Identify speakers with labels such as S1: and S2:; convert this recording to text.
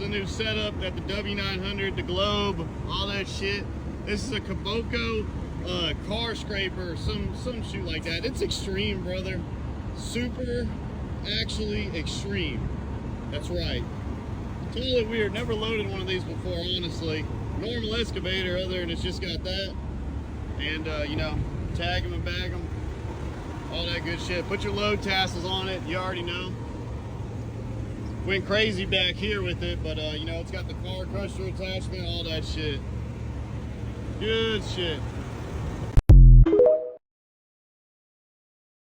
S1: new setup. Got the W900, the globe, all that shit. This is a Kaboko car scraper, some shit like that. It's extreme, brother. Super, actually extreme. That's right. Totally weird. Never loaded one of these before, honestly. Normal excavator, other than it's just got that. And, you know, tag them and bag them. All that good shit. Put your load tassels on it. You already know. Went crazy back here with it, but, you know, it's got the car crusher attachment, all that shit. Good shit.